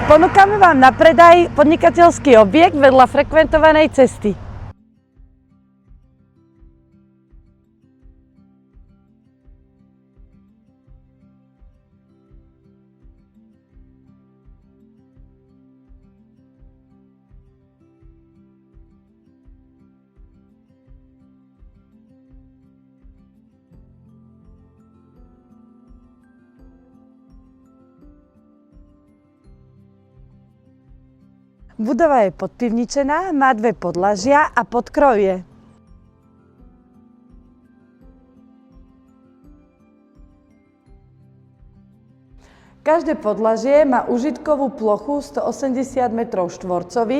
Ponúkame vám na predaj podnikateľský objekt vedľa frekventovanej cesty. Budova je podpivničená, má 2 podlažia a podkrovie. Každé podlažie má užitkovú plochu 180 m2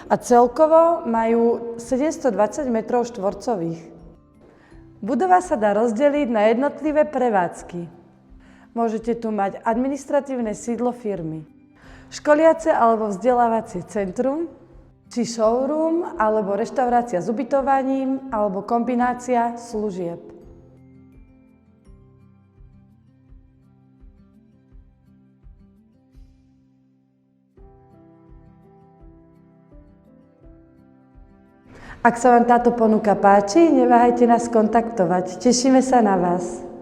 a celkovo majú 720 m2. Budova sa dá rozdeliť na jednotlivé prevádzky. Môžete tu mať administratívne sídlo firmy, školiace alebo vzdelávacie centrum, či showroom, alebo reštaurácia s ubytovaním, alebo kombinácia služieb. Ak sa vám táto ponuka páči, neváhajte nás kontaktovať. Tešíme sa na vás.